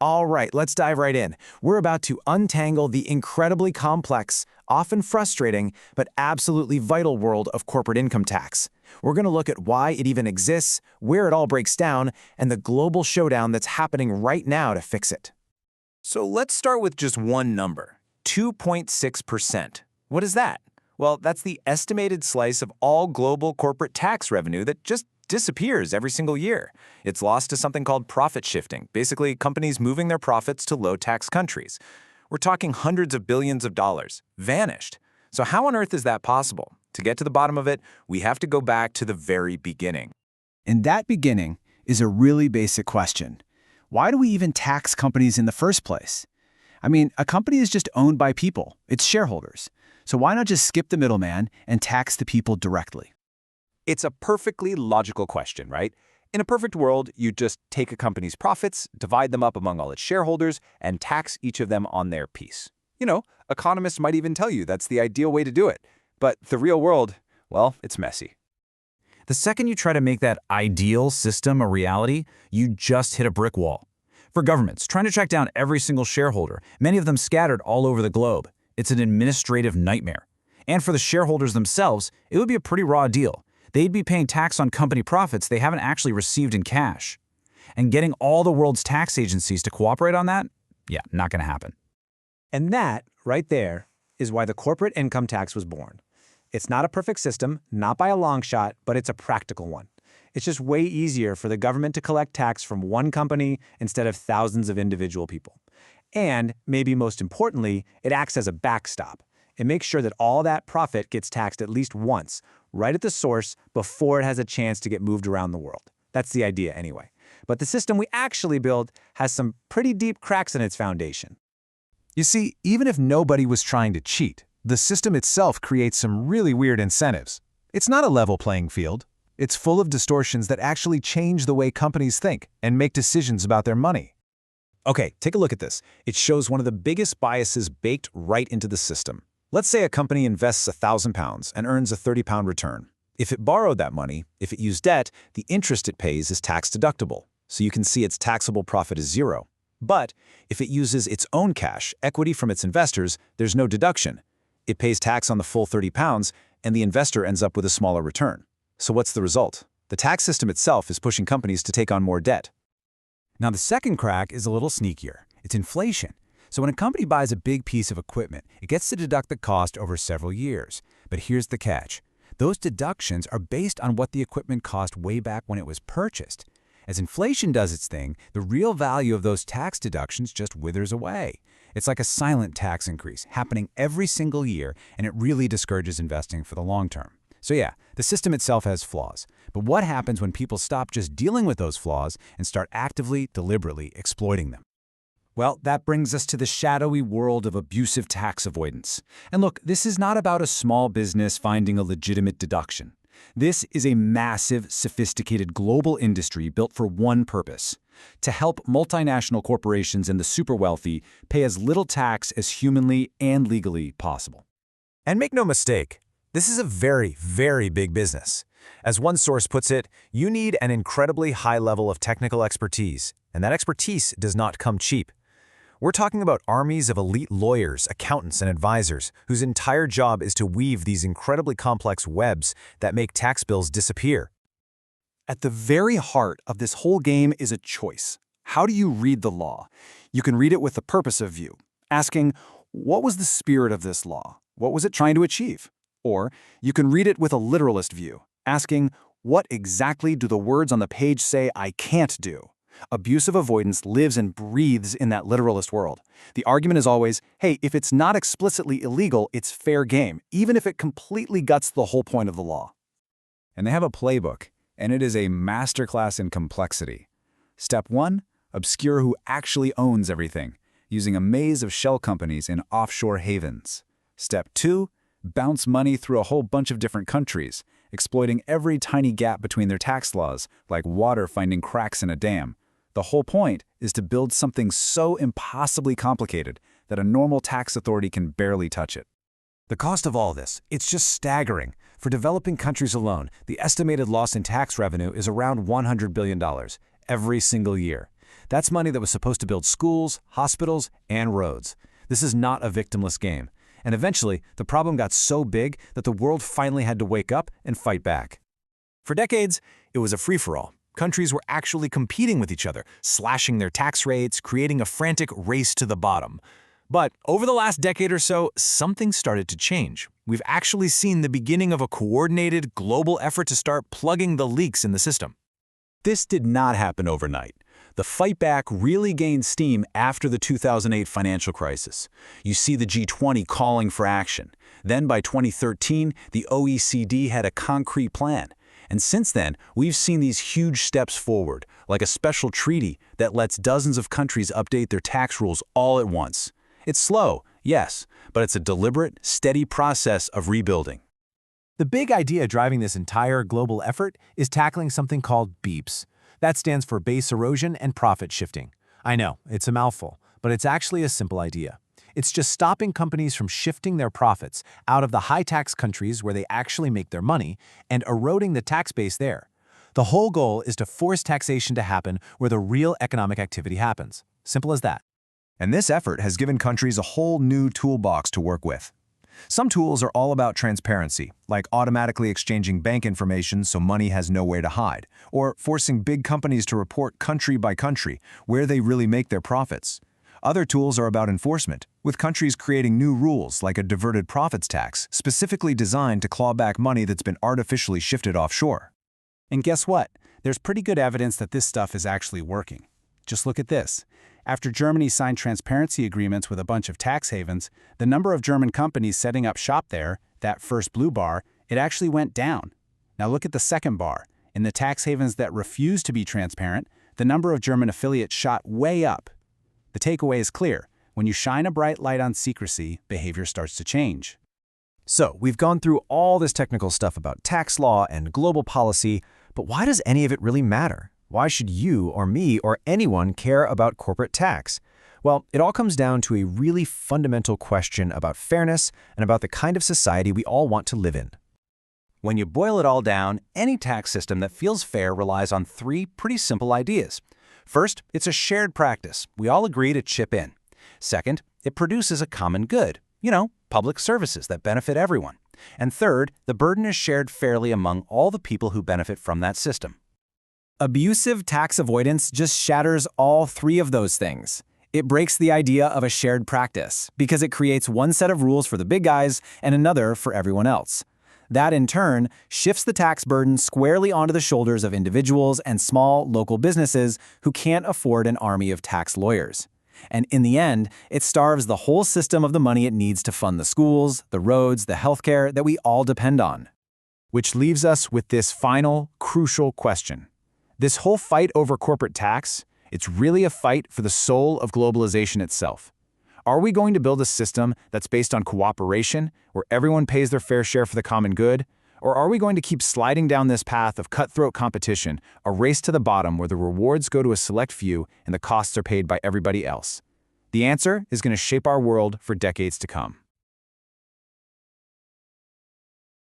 All right, let's dive right in. We're about to untangle the incredibly complex, often frustrating, but absolutely vital world of corporate income tax. We're going to look at why it even exists, where it all breaks down, and the global showdown that's happening right now to fix it. So let's start with just one number, 2.6%. What is that? Well, that's the estimated slice of all global corporate tax revenue that just disappears every single year. It's lost to something called profit shifting, basically companies moving their profits to low-tax countries. We're talking hundreds of billions of dollars, vanished. So how on earth is that possible? To get to the bottom of it, we have to go back to the very beginning. And that beginning is a really basic question. Why do we even tax companies in the first place? I mean, a company is just owned by people, its shareholders. So why not just skip the middleman and tax the people directly? It's a perfectly logical question, right? In a perfect world, you just take a company's profits, divide them up among all its shareholders, and tax each of them on their piece. You know, economists might even tell you that's the ideal way to do it. But the real world, well, it's messy. The second you try to make that ideal system a reality, you just hit a brick wall. For governments, trying to track down every single shareholder, many of them scattered all over the globe, it's an administrative nightmare. And for the shareholders themselves, it would be a pretty raw deal. They'd be paying tax on company profits they haven't actually received in cash. And getting all the world's tax agencies to cooperate on that? Yeah, not going to happen. And that, right there, is why the corporate income tax was born. It's not a perfect system, not by a long shot, but it's a practical one. It's just way easier for the government to collect tax from one company instead of thousands of individual people. And, maybe most importantly, it acts as a backstop. It makes sure that all that profit gets taxed at least once, right at the source, before it has a chance to get moved around the world. That's the idea anyway. But the system we actually build has some pretty deep cracks in its foundation. You see, even if nobody was trying to cheat, the system itself creates some really weird incentives. It's not a level playing field. It's full of distortions that actually change the way companies think and make decisions about their money. Okay, take a look at this. It shows one of the biggest biases baked right into the system. Let's say a company invests £1,000 and earns a £30 return. If it borrowed that money, if it used debt, the interest it pays is tax deductible, so you can see its taxable profit is zero. But if it uses its own cash, equity from its investors, there's no deduction. It pays tax on the full £30, and the investor ends up with a smaller return. So what's the result? The tax system itself is pushing companies to take on more debt. Now, the second crack is a little sneakier. It's inflation. So when a company buys a big piece of equipment, it gets to deduct the cost over several years. But here's the catch. Those deductions are based on what the equipment cost way back when it was purchased. As inflation does its thing, the real value of those tax deductions just withers away. It's like a silent tax increase happening every single year, and it really discourages investing for the long term. So yeah, the system itself has flaws. But what happens when people stop just dealing with those flaws and start actively, deliberately exploiting them? Well, that brings us to the shadowy world of abusive tax avoidance. And look, this is not about a small business finding a legitimate deduction. This is a massive, sophisticated global industry built for one purpose: to help multinational corporations and the super wealthy pay as little tax as humanly and legally possible. And make no mistake, this is a very, very big business. As one source puts it, you need an incredibly high level of technical expertise, and that expertise does not come cheap. We're talking about armies of elite lawyers, accountants, and advisors whose entire job is to weave these incredibly complex webs that make tax bills disappear. At the very heart of this whole game is a choice. How do you read the law? You can read it with the purpose of view, asking, what was the spirit of this law? What was it trying to achieve? Or you can read it with a literalist view, asking, what exactly do the words on the page say I can't do? Abusive avoidance lives and breathes in that literalist world. The argument is always, hey, if it's not explicitly illegal, it's fair game, even if it completely guts the whole point of the law. And they have a playbook, and it is a masterclass in complexity. Step 1, obscure who actually owns everything, using a maze of shell companies in offshore havens. Step 2, bounce money through a whole bunch of different countries, exploiting every tiny gap between their tax laws, like water finding cracks in a dam. The whole point is to build something so impossibly complicated that a normal tax authority can barely touch it. The cost of all this, it's just staggering. For developing countries alone, the estimated loss in tax revenue is around $100 billion every single year. That's money that was supposed to build schools, hospitals, and roads. This is not a victimless game. And eventually, the problem got so big that the world finally had to wake up and fight back. For decades, it was a free-for-all. Countries were actually competing with each other, slashing their tax rates, creating a frantic race to the bottom. But over the last decade or so, something started to change. We've actually seen the beginning of a coordinated, global effort to start plugging the leaks in the system. This did not happen overnight. The fight back really gained steam after the 2008 financial crisis. You see the G20 calling for action. Then by 2013, the OECD had a concrete plan. And since then, we've seen these huge steps forward, like a special treaty that lets dozens of countries update their tax rules all at once. It's slow, yes, but it's a deliberate, steady process of rebuilding. The big idea driving this entire global effort is tackling something called BEPS. That stands for base erosion and profit shifting. I know, it's a mouthful, but it's actually a simple idea. It's just stopping companies from shifting their profits out of the high-tax countries where they actually make their money and eroding the tax base there. The whole goal is to force taxation to happen where the real economic activity happens. Simple as that. And this effort has given countries a whole new toolbox to work with. Some tools are all about transparency, like automatically exchanging bank information so money has nowhere to hide, or forcing big companies to report country by country where they really make their profits. Other tools are about enforcement, with countries creating new rules like a diverted profits tax specifically designed to claw back money that's been artificially shifted offshore. And guess what? There's pretty good evidence that this stuff is actually working. Just look at this. After Germany signed transparency agreements with a bunch of tax havens, the number of German companies setting up shop there, that first blue bar, it actually went down. Now look at the second bar. In the tax havens that refused to be transparent, the number of German affiliates shot way up. The takeaway is clear. When you shine a bright light on secrecy, behavior starts to change. So, we've gone through all this technical stuff about tax law and global policy, but why does any of it really matter? Why should you or me or anyone care about corporate tax? Well, it all comes down to a really fundamental question about fairness and about the kind of society we all want to live in. When you boil it all down, any tax system that feels fair relies on three pretty simple ideas. First, it's a shared practice. We all agree to chip in. Second, it produces a common good. Public services that benefit everyone. And third, the burden is shared fairly among all the people who benefit from that system. Abusive tax avoidance just shatters all three of those things. It breaks the idea of a shared practice because it creates one set of rules for the big guys and another for everyone else. That, in turn, shifts the tax burden squarely onto the shoulders of individuals and small, local businesses who can't afford an army of tax lawyers. And in the end, it starves the whole system of the money it needs to fund the schools, the roads, the healthcare that we all depend on. Which leaves us with this final, crucial question. This whole fight over corporate tax, it's really a fight for the soul of globalization itself. Are we going to build a system that's based on cooperation, where everyone pays their fair share for the common good? Or are we going to keep sliding down this path of cutthroat competition, a race to the bottom where the rewards go to a select few and the costs are paid by everybody else? The answer is going to shape our world for decades to come.